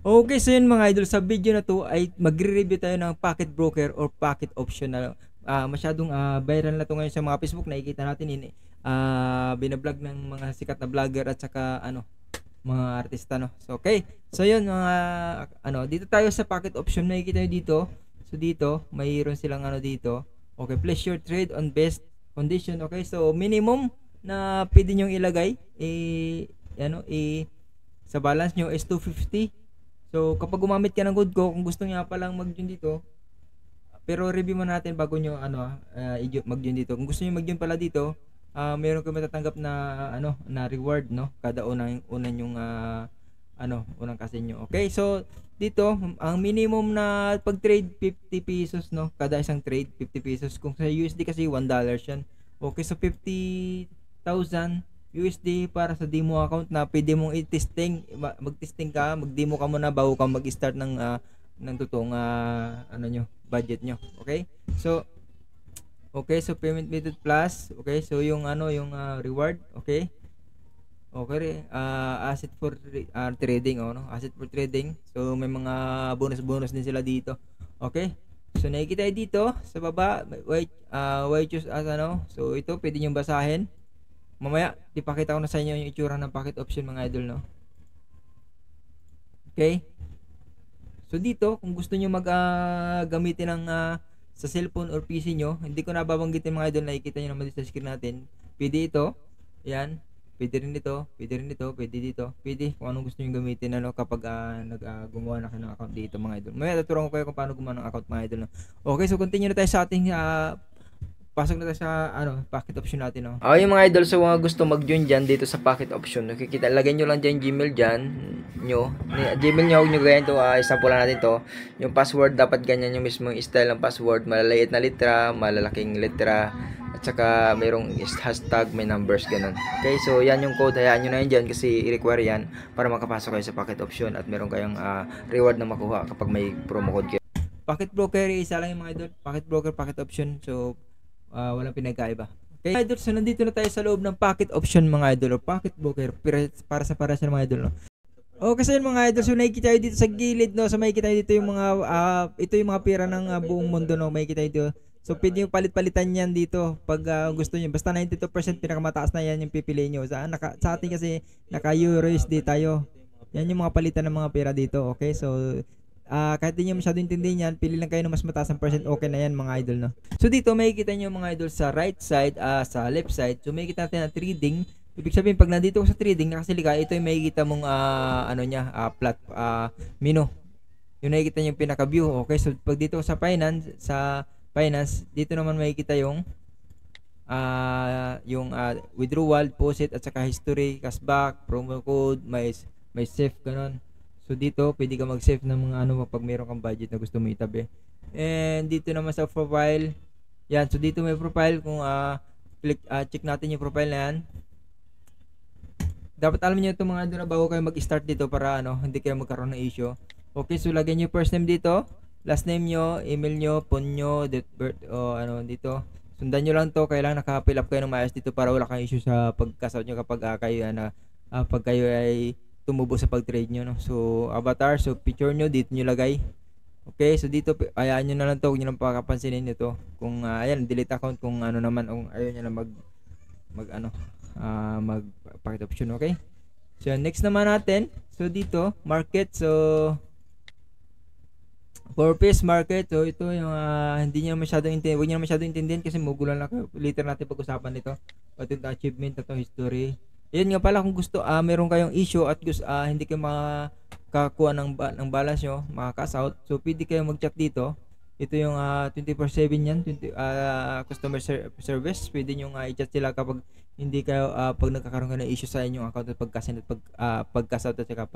Okay, so yun mga idol, sa video na to ay magre-review tayo ng pocket broker or pocket option na masyadong viral na to ngayon sa mga Facebook. Nakikita natin yun binablog ng mga sikat na vlogger at saka mga artista, no. So okay. So yun mga dito tayo sa pocket option, nakikita niyo dito. So dito, mayroon silang dito. Okay, place your trade on best condition. Okay, so minimum na pwede niyo ilagay sa balance nyo is 250. So kapag gumamit ka ng Goodco, kung gusto niya pa lang mag-join dito, pero review mo natin bago nyo mag-join dito. Kung gusto niyo mag-join pala dito, meron kayo matatanggap na na reward, no, kada unang yung unang kasi nyo. Okay, so dito ang minimum na pag-trade 50 pesos, no, kada isang trade 50 pesos. Kung sa USD kasi $1 yan. Okay, so 50,000 USD para sa demo account na pwede mong i-testing, mag-testing ka, mag-demo ka muna bago ka mag-start ng totoong budget nyo. Okay? So payment method plus, okay? So yung reward, okay? Okay, asset for trading, no? Asset for trading. So may mga bonus din sila dito. Okay? So nakikita dito sa baba, why choose as So ito pwede niyo basahin. Mamaya, ipakita ko na sa inyo yung itsura ng pocket option mga idol, no? Okay? So dito, kung gusto nyo gamitin ng sa cellphone or PC nyo, hindi ko nababanggitin mga idol, nakikita nyo naman dito sa screen natin. Pwede ito, yan. Pwede rin dito, pwede rin dito, pwede dito. Pwede kung anong gusto nyo gamitin kapag gumawa na kayo ng account dito mga idol. Mamaya tuturuan ko kayo kung paano gumawa ng account mga idol, no? Okay, so continue na tayo sa ating pasok na tayo sa pocket option natin, no. Yung mga idol, so mga gusto mag-join diyan dito sa pocket option, nakikita, lagay nyo lang diyan Gmail diyan nyo. Gmail nyo, huwag nyo gayan to, sample lang natin to. Yung password dapat ganyan yung mismong style ng password, malaliit na letra, malalaking letra, at saka mayroong hashtag, may numbers, ganun. Okay, so yan yung code, hayaan nyo na yan dyan kasi i-require yan para makapasok kayo sa pocket option at meron kayong reward na makuha kapag may promo code kayo. Pocket broker, isa lang yung mga idol, pocket broker, pocket option, so walang pinagkaiba. Okay, idol, so nandito na tayo sa loob ng pocket option mga idol o pocket broker para sa mga idol, no. Okay, kasi yun mga idol, so nakikita tayo dito sa gilid, no. So makikita tayo dito yung mga ito yung mga pera ng buong mundo, no. Makikita dito. So pwede yung palit-palitan yan dito pag gusto niyo. Basta 92% pinakamataas na yan yung pipili niyo. Sa atin kasi naka USD tayo. Yan yung mga palitan ng mga pera dito. Okay, so kahit di nyo masyado intindihin yan, pili lang kayo ng mas mataas ang percent, okay na yan mga idol, no. So dito makikita nyo mga idol sa right side, sa left side, so makikita natin na trading. Ibig sabihin pag nandito ko sa trading, nakasilika, ito yung makikita mong menu. Yung nakikita nyo yung pinaka view. Okay, so pag dito sa finance, dito naman makikita yung withdrawal, deposit, at saka history, cashback, promo code, may save, ganun. So dito, pwede ka mag-save ng mga pag meron kang budget na gusto mo itabi. And dito naman sa profile, yan. So dito may profile, kung check natin yung profile na yan. Dapat alam niyo ito mga idol bago kayo mag-start dito para hindi kayo magkaroon ng issue. Okay, so lagyan niyo first name dito, last name niyo, email niyo, phone niyo, date birth, dito. Sundan niyo lang to, kailangan naka-fill up kayo ng maayos dito para wala kang issue sa pag-cash out niyo kapag pag kayo ay tumubo sa pag-trade nyo, no. So avatar, so picture nyo dito nyo lagay. Okay, so dito ayaan nyo na lang to, huwag nyo lang pakapansinin ito. Kung ayan, delete account kung naman, kung ayaw nyo na mag pocket option. Okay, so next naman natin, so dito market, so purpose market, so ito yung hindi nyo masyadong intindihin, huwag nyo masyadong intindihin kasi mugulan lang kayo. Later natin pag-usapan nito, pati yung achievement, ito history. Yan nga pala, kung gusto meron kayong issue at gusto hindi kayo makakuha ng balance nyo, maka-cash out, so pwede kayo mag-chat dito. Ito yung 24/7 yan, customer service. Pwede nyo i-chat sila kapag hindi kayo pag nagkakaroon kayo ng issue sa inyong account at pag-cash out at saka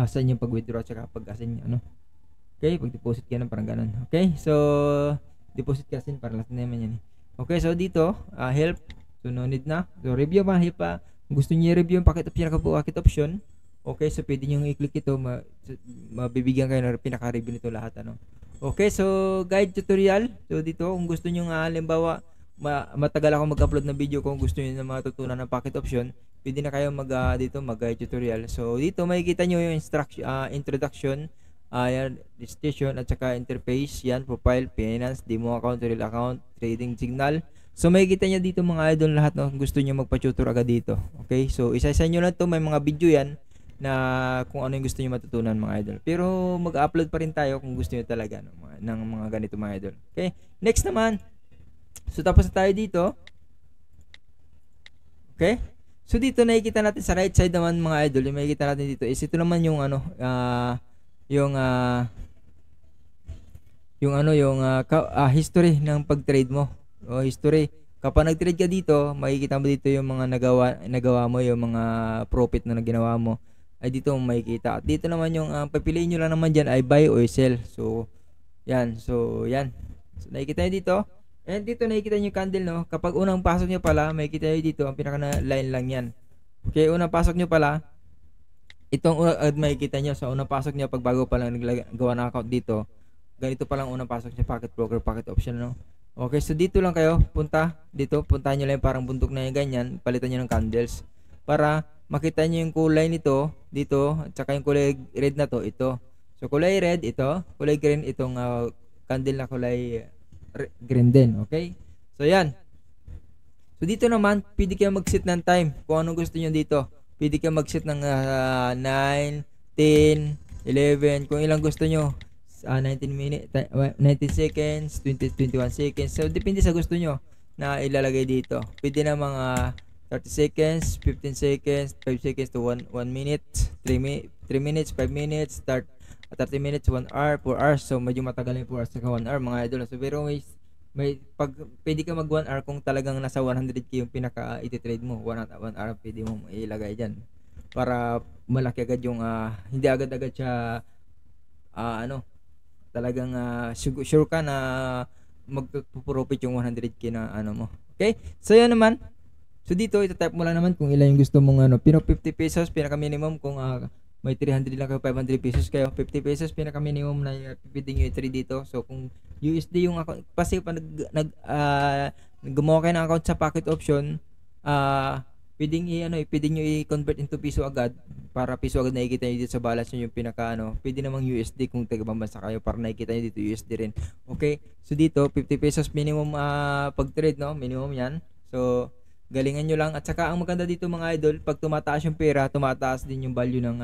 sa inyong pag-withdraw at saka pag-cash nyo, okay, pag-deposit kayo ng parang ganun. Okay, so deposit kasi para lahat naman yan. Okay, so dito help, so no need na. So review pa, help pa. Gusto niyo i-review yung pocket option, okay, so pwede niyo i-click ito, mabibigyan kayo ng pinaka-review nito lahat, Okay, so guide tutorial. So dito kung gusto niyo halimbawa matagal ako mag-upload ng video. Kung gusto niyo na matutunan ng pocket option, pwede na kayo dito tutorial. So dito makikita niyo yung introduction, yan, station at saka interface, yan, profile, finance, demo account, real account, trading signal. So makikita niyo dito mga idol lahat ng gusto niyo magpa-tutor agad dito. Okay? So isa-isa niyo lang to, may mga video yan na kung ano yung gusto niyo matutunan mga idol. Pero mag-upload pa rin tayo kung gusto niyo talaga ng mga ganito mga idol. Okay? Next naman. So tapos na tayo dito. Okay? So dito nakikita natin sa right side naman mga idol, yung makikita natin dito is ito naman yung history ng pag-trade mo. O history. Kapag nag-trade ka dito, makikita mo dito yung mga nagawa mo, yung mga profit na ginawa mo. Ay dito mo makikita. At dito naman yung papiliin niyo lang naman diyan ay buy or sell. So yan. So nakikita niyo dito. And dito nakikita niyo yung candle, no. Kapag unang pasok niyo pala, makikita niyo dito ang pinaka line lang yan. Okay, unang pasok niyo pala, itong makikita niyo sa unang pasok niyo pag bago pa lang naggawa ng account dito. Ganito pa lang unang pasok niyo, pocket broker, pocket option, no. Okay, so dito lang kayo puntahan niyo lang parang bundok na yung ganyan, palitan niyo ng candles para makita niyo yung kulay nito dito at saka yung kulay red na to, ito. So kulay red ito, kulay green itong candle na kulay green din, okay? So yan. So dito naman pwede kayo mag-set ng time kung anong gusto niyo dito. Pwede kayo mag-set ng 9, 10, 11 kung ilang gusto niyo. 19 minutes, 19 seconds, 20, 21 seconds. So depende sa gusto nyo na ilalagay dito. Pwede na mga 30 seconds, 15 seconds, 5 seconds to 1 minute, 3 minutes, 5 minutes, 30 minutes, 1 hour, 4 hours. So medyo matagal yung 4 hours saka 1 hour mga idol. So pero pwede ka mag 1 hour kung talagang nasa 100k yung pinaka iti-trade mo. 1 hour pwede mo ilagay dyan para malaki agad yung hindi agad-agad siya talagang sure ka na magpo-profit yung 100k na mo. Okay? So yan naman. So dito ita-type mo lang naman kung ilan yung gusto mong pino 50 pesos pinaka minimum kung may 300 lang kayo, 500 pesos kayo, 50 pesos pinaka minimum na pwedeng nyo i-trade dito. So kung USD yung account, kasi pag gumawa kayo ng account sa pocket option, pwedeng nyo i-convert into piso agad para piso agad nakikita nyo dito sa balance nyo yung pinaka pwede namang USD kung taga-ibang bansa kayo para nakikita nyo dito USD rin. Okay, so dito 50 pesos minimum pag trade, no, minimum yan. So galingan nyo lang at saka ang maganda dito mga idol, pag tumataas yung pera, tumataas din yung value ng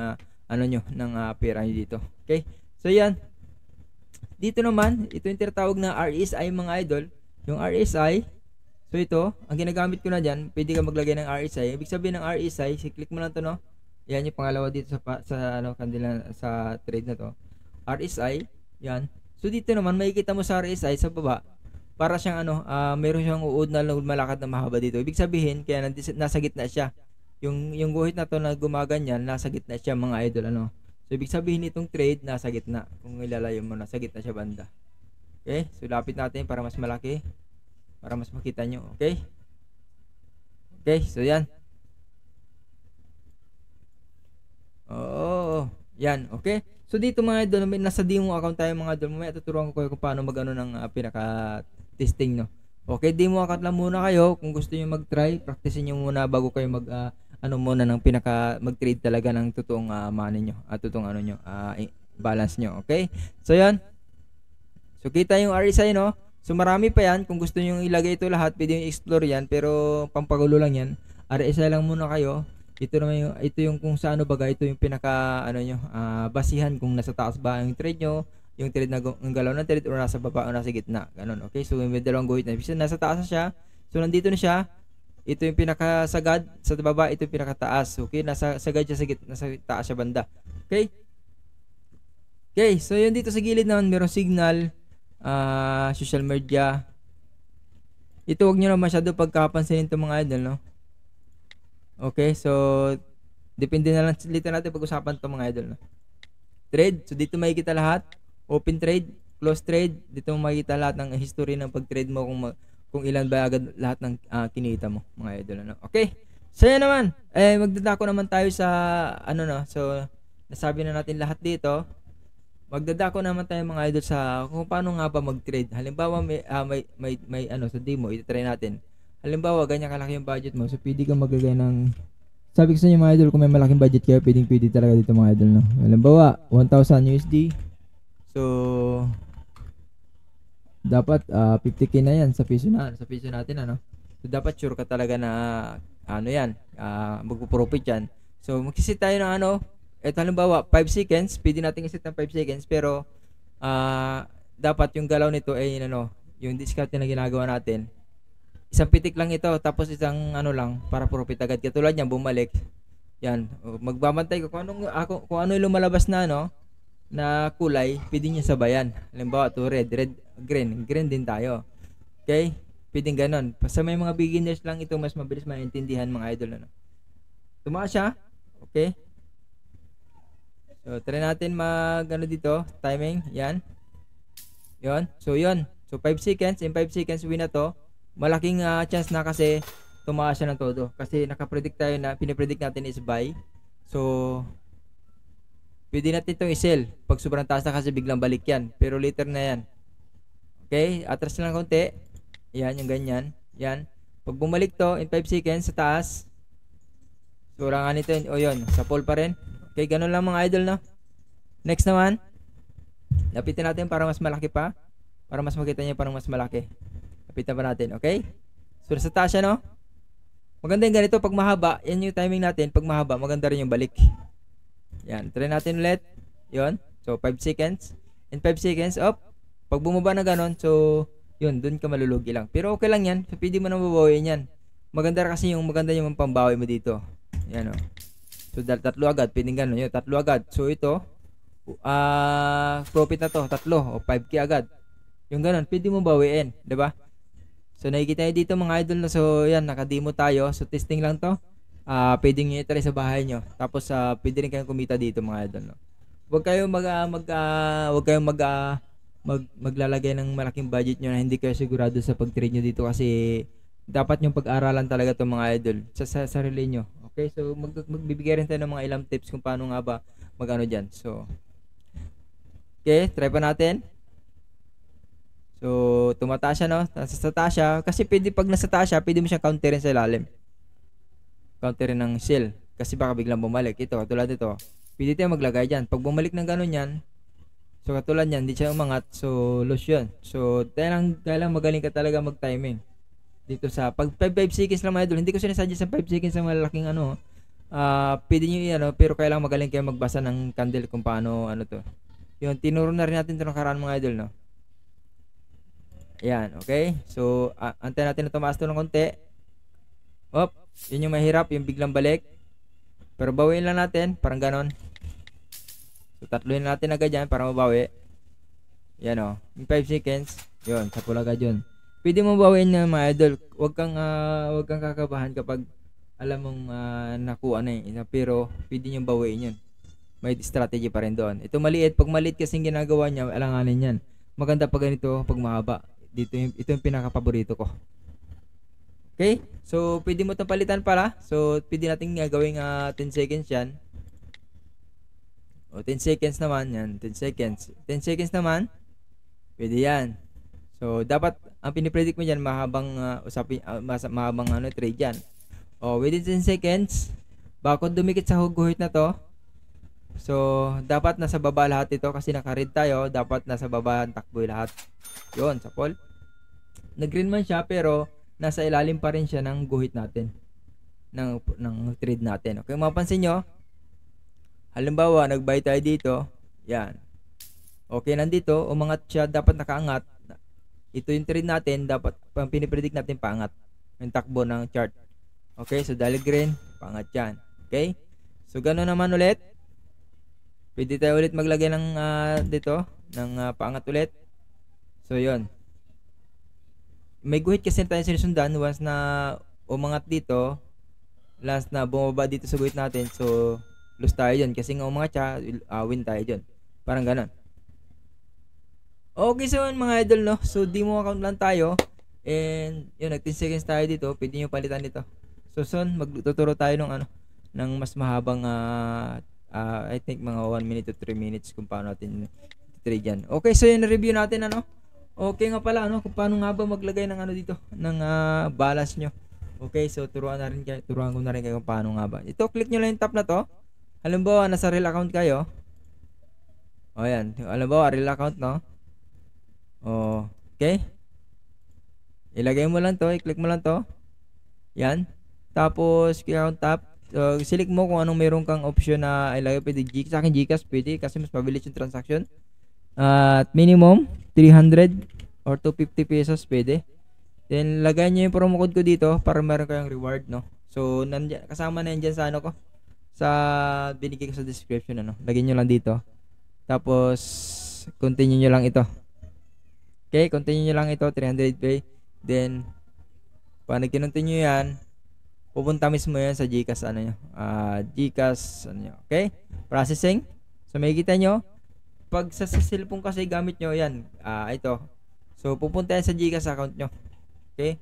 ng pera nyo dito. Okay, so yan. Dito naman ito yung tinatawag na RSI mga idol. Yung RSI, so ito, ang ginagamit ko na dyan, pwede ka maglagay ng RSI. Ibig sabihin ng RSI, click mo lang to, no? Yan yung pangalawa dito kanila sa trade na to. RSI, yan. So dito naman makikita mo sa RSI sa baba, para siyang meron siyang uod na malakad na mahaba dito. Ibig sabihin, kaya nasa gitna siya. Yung guhit na to na gumaganyan, nasa gitna siya mga idol, So ibig sabihin itong trade nasa gitna. Kung ilalayo mo, nasa gitna siya banda. Okay? So lapit natin para mas malaki. Para mas makita nyo, okay? Okay, so yan. Yan, okay? So dito mga idol, nasa demo account tayo mga idol. Mamaya tuturuan ko kayo kung paano magano ng pinaka-testing, no? Okay, demo account lang muna kayo. Kung gusto niyo mag-try, practicein niyo muna bago kayo muna ng mag-trade talaga ng totoong money nyo, totoong balance nyo, okay? So yan. So kita yung RSI, no? So marami pa yan. Kung gusto niyo ilagay ito lahat, pwede yung explore yan, pero pampagulo lang yan. RSI lang muna kayo. Ito naman yung kung sa ito yung pinaka basihan kung nasa taas ba yung trade nyo, yung trade na ang galaw ng trade, o nasa baba o nasa gitna, ganun. Okay, so may dalawang guhit na. Bisa nasa taas na siya. So nandito na siya. Ito yung pinaka sagad, sa baba ito yung pinaka taas. Okay, nasa sagad siya sa gitna, nasa taas siya banda. Okay? Okay, so yun dito sa gilid naman merong signal, social media. Ito wag niyo na masyado pagkapansinin itong mga idol, no? Okay, so depende na lang dito natin pag-usapan itong mga idol, no? Trade, so dito makikita lahat. Open trade, close trade, dito makikita lahat ng history ng pag-trade mo kung ilan ba agad lahat ng kinita mo, mga idol, no? Okay, so yan naman. Magdadako naman tayo sa so nasabi na natin lahat dito. magdadako naman tayo mga idol sa kung paano nga ba mag-trade. Halimbawa may ano sa demo, i-try natin. Halimbawa ganyan kalaki yung budget mo, so pwede kang maglagay ng, sabi ko sa inyo mga idol, kung may malaking budget kayo, pwede talaga dito mga idol, no. Halimbawa 1,000 USD. So dapat 50k na yan sa piso natin, ano. So dapat sure ka talaga na ano yan, magpo-profit yan. So magsisit tayo ng ano, eto halimbawa 5 seconds, pwede natin iset ng 5 seconds, pero dapat yung galaw nito ay ano, yung discount na ginagawa natin, isang pitik lang ito, tapos isang ano lang para profit agad. Katulad niyan, bumalik yan, magbabantay ko kung ano yung lumalabas na ano na kulay, pwede niyo sabayan. Halimbawa to red, green din tayo. Okay, pwedeng ganon. Sa may mga beginners lang ito, mas mabilis maintindihan mga idol, ano. Tumaas siya, okay. So, try natin ano dito, timing, yan. Yon. So, yon. So, 5 seconds. In 5 seconds, win na to. Malaking chance na kasi tumaas siya ng todo. Kasi nakapredict tayo na, pinipredict natin is buy. So, pwede natin itong i-sell. Pag sobrang taas na kasi biglang balik yan. Pero later na yan. Okay, atras na lang konti. Yan, yung ganyan. Yan. Pag bumalik to, in 5 seconds, sa taas. So, orangan ito. O, yun. Sa pole pa rin. Okay, ganun lang mga idol, no? Next naman, lapitin natin para mas malaki pa. Para mas makita niyo parang mas malaki. Lapitan pa natin, okay? So, sa taas siya, no? Maganda yung ganito pag mahaba. Yan yung timing natin. Pag mahaba, maganda rin yung balik. Yan, try natin ulit. Yun. So, 5 seconds. In 5 seconds, up. Pag bumaba na ganun, so, yun, dun ka malulugi lang. Pero okay lang yan. So, pwede mo nang babawiin yan. Maganda yung pambawi mo dito. Yan, o. So, tatlo agad. Pwedeng ganun. Yun, tatlo agad. So, ito, profit na to. Tatlo o 5k agad. Yung ganun, pwede mo bawiin. Diba? So, nakikita nyo dito mga idol na. So, yan, nakademo tayo. So, testing lang to. Pwede nyo itry sa bahay nyo. Tapos, pwede rin kayong kumita dito mga idol, no? Huwag kayong maglalagay ng malaking budget nyo na hindi kayo sigurado sa pag-trade nyo dito, kasi dapat yung pag-aralan talaga to mga idol sa sarili nyo. Okay, so magbibigay rin tayo ng mga ilang tips kung paano nga ba magano dyan. So, okay, try pa natin. So, tumataas siya, no? Sa taas siya. Kasi pwede, pag nasa taas siya, pwede mo siyang counterin sa ilalim. Counterin ng sell. Kasi baka biglang bumalik. Ito, katulad ito. Pwede tayo maglagay dyan. Pag bumalik ng gano'n yan, so katulad yan, hindi siya umangat. So, lose yun. So, kailang magaling ka talaga mag-timing. Dito sa pag 5 seconds lang mga idol, hindi ko sinasuggest sa 5 seconds sa malaking ano, pwede nyo ano, pero kailangan magaling kayo magbasa ng candle kung paano ano to. Yun, tinuro na rin natin ito ng karaan mga idol, no. Ayan, okay. So, antayin natin na tumaas to ng konti. Op, yun yung mahirap, yung biglang balik. Pero bawiin lang natin, parang ganon. So, tatluin natin agad yan para mabawi. Yan, o, yung 5 seconds, yun, sa pula agad yun. Pwede mo bawiin na mga idol. Huwag kang kakabahan kapag alam mong nakuha na yun. Pero pwede nyo bawiin yun. May strategy pa rin doon. Ito maliit. Pag maliit kasing ginagawa niya, alanganin yan. Maganda pag ganito, pag mahaba. Ito yung pinaka-paborito ko. Okay? So, pwede mo itong palitan pala. So, pwede natin gawing 10 seconds yan. O, 10 seconds naman. Yan, 10 seconds. 10 seconds naman. Pwede yan. So, dapat, ang pinipredict mo dyan, mahabang mahabang trade yan. O, within 10 seconds, bago dumikit sa guhit na to, so, dapat nasa baba lahat ito kasi naka-red tayo, dapat nasa baba ang takbo lahat. Yun, sa call. Nag-green man siya, pero nasa ilalim pa rin siya ng guhit natin. Ng trade natin. Okay, mapansin nyo, halimbawa, nag-buy tayo dito, yan. Okay, nandito, umangat siya, dapat nakaangat. Ito yung trade natin, dapat pang pinipredict natin paangat yung takbo ng chart. Okay, so dahil green, paangat yan. Okay, so gano'n naman ulit. Pwede tayo ulit maglagay ng dito ng paangat ulit. So yon, may guhit kasi tayo sinusundan. Once na umangat dito, last na bumaba dito sa guhit natin, so lose tayo dyan kasi nga umangat siya, win tayo dyan. Parang gano'n. Okay, so mga idol, no, so demo account lang tayo, and yun, nag 10 seconds tayo dito. Pwede nyo palitan dito. So soon, magtuturo tayo ng mas mahabang I think mga 1 minute to 3 minutes kung paano natin mag-trade yan. Okay, so yun review natin ano. Okay nga pala ano, kung paano nga ba maglagay ng ano dito, ng balance nyo. Okay, so turuan ko na rin kayo kung paano nga ba. Ito, click nyo lang yung tab na to. Halimbawa, nasa real account kayo. O yan, halimbawa, real account no. O, okay. Ilagay mo lang to, i-click mo lang to. Yan. Tapos, click on tap. So, select mo kung anong meron kang option na ilagay. Pwede Gcash. Sa akin, Gcash pwede kasi mas mabilis yung transaction. At minimum, 300 or 250 pesos pwede. Then, lagay nyo yung promo code ko dito para meron kayong reward, no? So, kasama na yan dyan sa ano ko. Sa binigay ko sa description, ano. Lagyan nyo lang dito. Tapos, continue nyo lang ito. Okay, continue nyo lang ito, 300 pay. Then, pag nag-continue yan, pupunta mismo yan sa Gcash, ano nyo. Gcash, ano nyo. Okay? Processing. So, makikita nyo, pag sa cellphone kasi gamit nyo, yan. Ito. So, pupunta yan sa Gcash account nyo. Okay?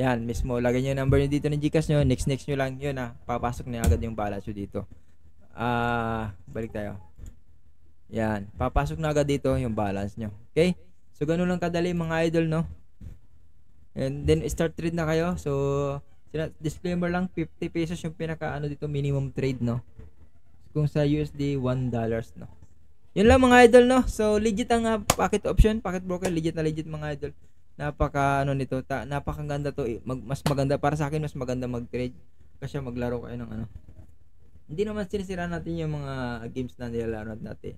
Yan, mismo. Lagay nyo yung number nyo dito ng Gcash nyo. Next nyo lang. Yun papasok na agad yung balance nyo dito. Balik tayo. Yan. Papasok na agad dito yung balance nyo. Okay? So, ganun lang kadali mga idol, no? And then, start trade na kayo. So, disclaimer lang, 50 pesos yung pinaka dito, minimum trade, no? Kung sa USD, $1, no? Yun lang mga idol, no? So, legit ang packet option, packet broker, legit na legit mga idol. Napaka nito, napakaganda to. Mas maganda para sa akin, mas maganda mag-trade kasi maglaro kayo ng Hindi naman sinisira natin yung mga games na nilalaro natin.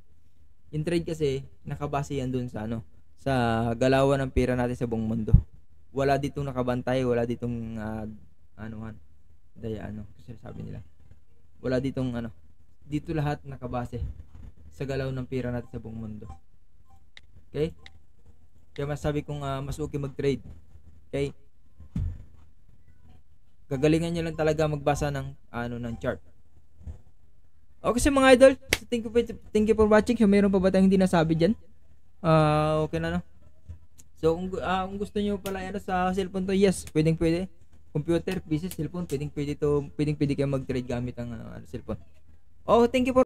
Yung trade kasi nakabase yan dun sa sa galawan ng pera natin sa buong mundo. Wala ditong nakabantay, wala ditong kasi sabi nila. Wala ditong dito lahat nakabase sa galaw ng pera natin sa buong mundo. Okay? Kaya masabi kong mas okay mag-trade. Okay? Gagalingan nyo lang talaga magbasa ng ng chart. Okay so mga idol, thank you for watching. So mayroon pa ba tayong hindi nasabi diyan? Okay na no. So kung gusto niyo pala sa cellphone to, yes, pwede. Computer, PC, cellphone, pwede kayo mag-trade gamit ang cellphone. Oh, thank you for